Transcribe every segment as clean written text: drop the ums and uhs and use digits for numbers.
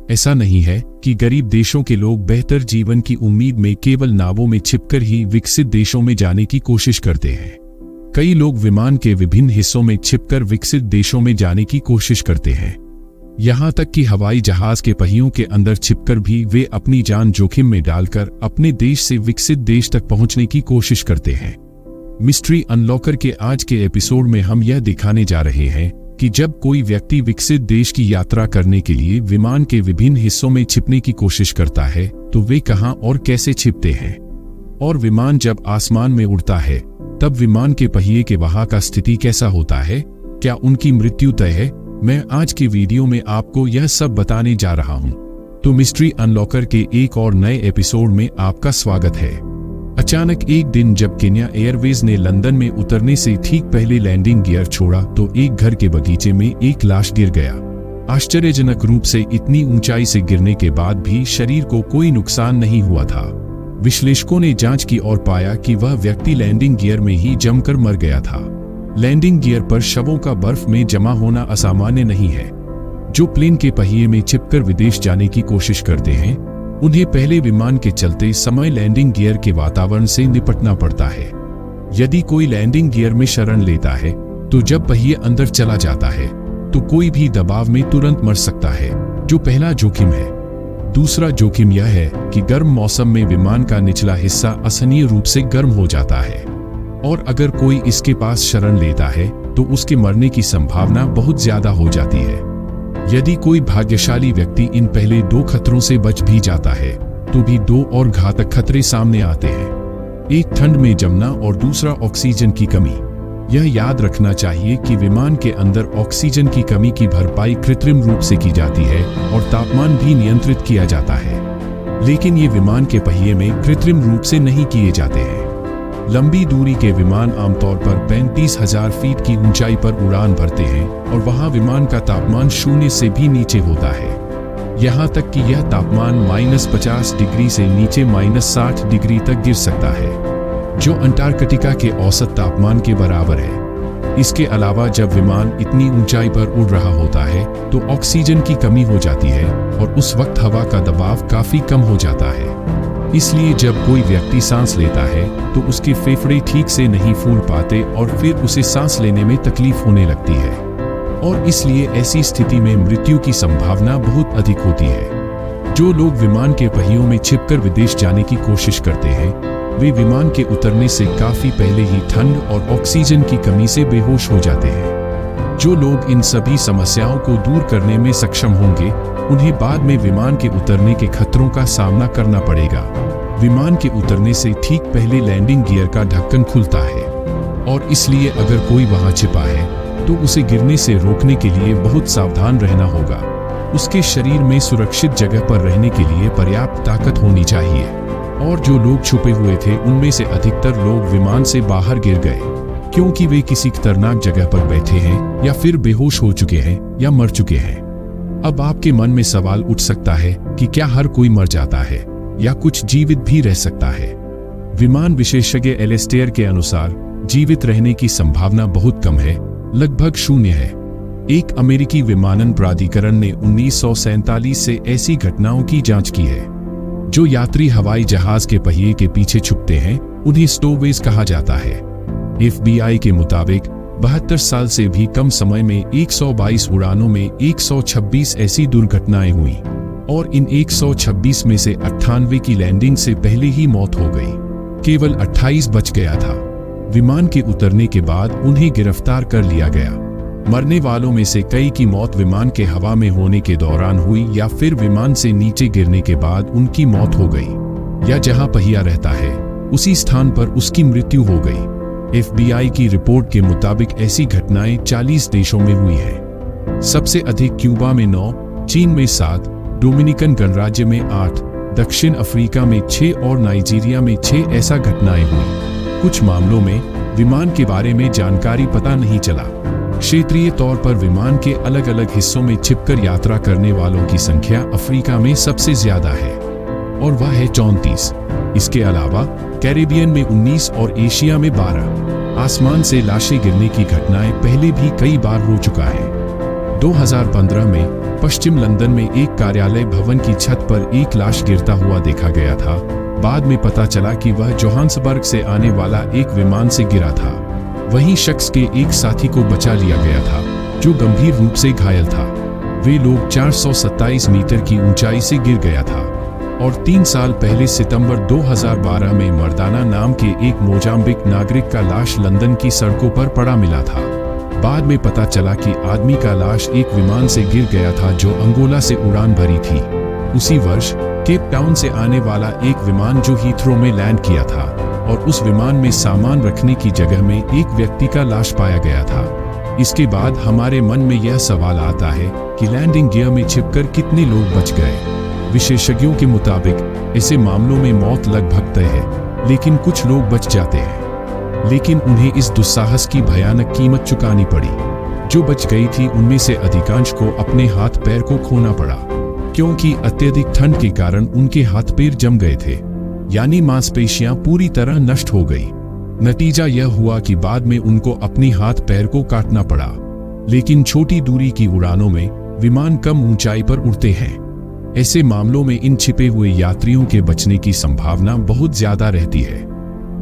ऐसा नहीं है कि गरीब देशों के लोग बेहतर जीवन की उम्मीद में केवल नावों में छिपकर ही विकसित देशों में जाने की कोशिश करते हैं। कई लोग विमान के विभिन्न हिस्सों में छिपकर विकसित देशों में जाने की कोशिश करते हैं। यहाँ तक कि हवाई जहाज के पहियों के अंदर छिपकर भी वे अपनी जान जोखिम में डालकर अपने देश से विकसित देश तक पहुंचने की कोशिश करते हैं। मिस्ट्री अनलॉकर के आज के एपिसोड में हम यह दिखाने जा रहे हैं कि जब कोई व्यक्ति विकसित देश की यात्रा करने के लिए विमान के विभिन्न हिस्सों में छिपने की कोशिश करता है तो वे कहां और कैसे छिपते हैं, और विमान जब आसमान में उड़ता है तब विमान के पहिए के वहां का स्थिति कैसा होता है, क्या उनकी मृत्यु तय है। मैं आज के वीडियो में आपको यह सब बताने जा रहा हूं। तो मिस्ट्री अनलॉकर के एक और नए एपिसोड में आपका स्वागत है। अचानक एक दिन जब केन्या एयरवेज ने लंदन में उतरने से ठीक पहले लैंडिंग गियर छोड़ा तो एक घर के बगीचे में एक लाश गिर गया। आश्चर्यजनक रूप से इतनी ऊंचाई से गिरने के बाद भी शरीर को कोई नुकसान नहीं हुआ था। विश्लेषकों ने जांच की और पाया कि वह व्यक्ति लैंडिंग गियर में ही जमकर मर गया था। लैंडिंग गियर पर शवों का बर्फ में जमा होना असामान्य नहीं है। जो प्लेन के पहिए में छिपकर विदेश जाने की कोशिश करते हैं उन्हें पहले विमान के चलते समय लैंडिंग गियर के वातावरण से निपटना पड़ता है। यदि कोई लैंडिंग गियर में शरण लेता है तो जब पहिए अंदर चला जाता है तो कोई भी दबाव में तुरंत मर सकता है, जो पहला जोखिम है। दूसरा जोखिम यह है कि गर्म मौसम में विमान का निचला हिस्सा असहनीय रूप से गर्म हो जाता है, और अगर कोई इसके पास शरण लेता है तो उसके मरने की संभावना बहुत ज्यादा हो जाती है। यदि कोई भाग्यशाली व्यक्ति इन पहले दो खतरों से बच भी जाता है तो भी दो और घातक खतरे सामने आते हैं। एक ठंड में जमना और दूसरा ऑक्सीजन की कमी। यह याद रखना चाहिए कि विमान के अंदर ऑक्सीजन की कमी की भरपाई कृत्रिम रूप से की जाती है और तापमान भी नियंत्रित किया जाता है, लेकिन ये विमान के पहिए में कृत्रिम रूप से नहीं किए जाते हैं। लंबी दूरी के विमान आमतौर पर 35,000 फीट की ऊंचाई पर उड़ान भरते हैं और वहां विमान का तापमान शून्य से भी नीचे होता है। यहां तक कि यह तापमान -50 डिग्री से नीचे -60 डिग्री तक गिर सकता है, जो अंटार्कटिका के औसत तापमान के बराबर है। इसके अलावा जब विमान इतनी ऊंचाई पर उड़ रहा होता है तो ऑक्सीजन की कमी हो जाती है और उस वक्त हवा का दबाव काफी कम हो जाता है। इसलिए जब कोई व्यक्ति सांस लेता है तो उसके फेफड़े ठीक से नहीं फूल पाते और फिर उसे सांस लेने में तकलीफ होने लगती है, और इसलिए ऐसी स्थिति में मृत्यु की संभावना बहुत अधिक होती है। जो लोग विमान के पहियों में छिपकर विदेश जाने की कोशिश करते हैं वे विमान के उतरने से काफी पहले ही ठंड और ऑक्सीजन की कमी से बेहोश हो जाते हैं। जो लोग इन सभी समस्याओं को दूर करने में सक्षम होंगे उन्हें बाद में विमान के उतरने के खतरों का सामना करना पड़ेगा। विमान के उतरने से ठीक पहले लैंडिंग गियर का ढक्कन खुलता है, और इसलिए अगर कोई वहां छिपा है तो उसे गिरने से रोकने के लिए बहुत सावधान रहना होगा। उसके शरीर में सुरक्षित जगह पर रहने के लिए पर्याप्त ताकत होनी चाहिए। और जो लोग छुपे हुए थे उनमें से अधिकतर लोग विमान से बाहर गिर गए क्योंकि वे किसी खतरनाक जगह पर बैठे हैं या फिर बेहोश हो चुके हैं या मर चुके हैं। अब आपके मन में सवाल उठ सकता है कि क्या हर कोई मर जाता है या कुछ जीवित भी रह सकता है। विमान विशेषज्ञ एलेस्टेयर के अनुसार जीवित रहने की संभावना बहुत कम है, लगभग शून्य है। एक अमेरिकी विमानन प्राधिकरण ने 1947 से ऐसी घटनाओं की जांच की है। जो यात्री हवाई जहाज के पहिए के पीछे छुपते हैं उन्हें स्टोवेज कहा जाता है। FBI के मुताबिक 72 साल से भी कम समय में 122 उड़ानों में 126 ऐसी दुर्घटनाएं हुई, और इन 126 में से 98 की लैंडिंग से पहले ही मौत हो गई। केवल 28 बच गया था। विमान के उतरने के बाद उन्हें गिरफ्तार कर लिया गया। मरने वालों में से कई की मौत विमान के हवा में होने के दौरान हुई या फिर विमान से नीचे गिरने के बाद उनकी मौत हो गई, या जहां पहिया रहता है उसी स्थान पर उसकी मृत्यु हो गई। FBI की रिपोर्ट के मुताबिक ऐसी घटनाएं 40 देशों में हुई है। सबसे अधिक क्यूबा में 9, चीन में 7, डोमिनिकन गणराज्य में 8, दक्षिण अफ्रीका में 6 और नाइजीरिया में 6 ऐसा घटनाएं हुई। कुछ मामलों में विमान के बारे में जानकारी पता नहीं चला। क्षेत्रीय तौर पर विमान के अलग अलग हिस्सों में छिपकर यात्रा करने वालों की संख्या अफ्रीका में सबसे ज्यादा है और वह है 34। इसके अलावा कैरेबियन में 19 और एशिया में 12। आसमान से लाशें गिरने की घटनाएं पहले भी कई बार हो चुका है। 2015 में पश्चिम लंदन में एक कार्यालय भवन की छत पर एक लाश गिरता हुआ देखा गया था। बाद में पता चला कि वह जोहान्सबर्ग से आने वाला एक विमान से गिरा था। वहीं शख्स के एक साथी को बचा लिया गया था जो गंभीर रूप से घायल था। वे लोग 427 मीटर की ऊंचाई से गिर गया था और 3 साल पहले सितंबर 2012 में मर्दाना नाम के एक मोजाम्बिक नागरिक का लाश लंदन की सड़कों पर पड़ा मिला था। बाद में पता चला कि आदमी का लाश एक विमान से गिर गया था जो अंगोला से उड़ान भरी थी। उसी वर्ष केप टाउन से आने वाला एक विमान जो हीथ्रो में लैंड किया था और उस विमान में सामान रखने की जगह में एक व्यक्ति का लाश पाया गया था। इसके बाद हमारे मन में यह सवाल आता है कि लैंडिंग गियर में छिपकर कितने लोग बच गए। विशेषज्ञों के मुताबिक ऐसे मामलों में मौत लगभग तय है, लेकिन कुछ लोग बच जाते हैं। लेकिन उन्हें इस दुस्साहस की भयानक कीमत चुकानी पड़ी। जो बच गई थी उनमें से अधिकांश को अपने हाथ पैर को खोना पड़ा, क्योंकि अत्यधिक ठंड के कारण उनके हाथ पैर जम गए थे, यानी मांसपेशियां पूरी तरह नष्ट हो गई। नतीजा यह हुआ कि बाद में उनको अपने हाथ पैर को काटना पड़ा। लेकिन छोटी दूरी की उड़ानों में विमान कम ऊंचाई पर उड़ते हैं। ऐसे मामलों में इन छिपे हुए यात्रियों के बचने की संभावना बहुत ज्यादा रहती है।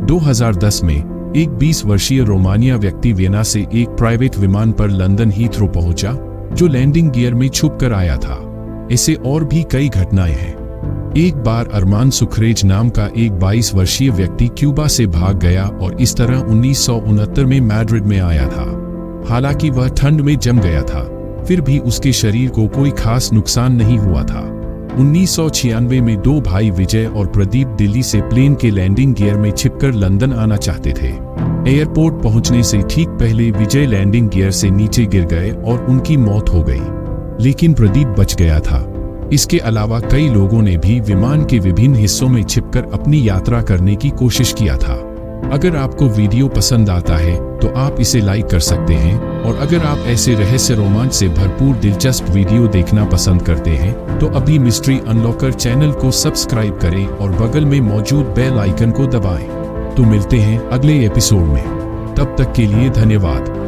2010 में एक 20 वर्षीय रोमानिया व्यक्ति वियना से एक प्राइवेट विमान पर लंदन हीथ्रो पहुंचा जो लैंडिंग गियर में छुपकर आया था। ऐसे और भी कई घटनाएं हैं। एक बार अरमान सुखरेज नाम का एक 22 वर्षीय व्यक्ति क्यूबा से भाग गया और इस तरह 1969 में मैड्रिड में आया था। हालांकि वह ठंड में जम गया था, फिर भी उसके शरीर को कोई खास नुकसान नहीं हुआ था। 1996 में 2 भाई विजय और प्रदीप दिल्ली से प्लेन के लैंडिंग गियर में छिपकर लंदन आना चाहते थे। एयरपोर्ट पहुंचने से ठीक पहले विजय लैंडिंग गियर से नीचे गिर गए और उनकी मौत हो गई, लेकिन प्रदीप बच गया था। इसके अलावा कई लोगों ने भी विमान के विभिन्न हिस्सों में छिपकर अपनी यात्रा करने की कोशिश किया था। अगर आपको वीडियो पसंद आता है तो आप इसे लाइक कर सकते हैं, और अगर आप ऐसे रहस्य रोमांच से भरपूर दिलचस्प वीडियो देखना पसंद करते हैं तो अभी मिस्ट्री अनलॉकर चैनल को सब्सक्राइब करें और बगल में मौजूद बेल आइकन को दबाएं। तो मिलते हैं अगले एपिसोड में, तब तक के लिए धन्यवाद।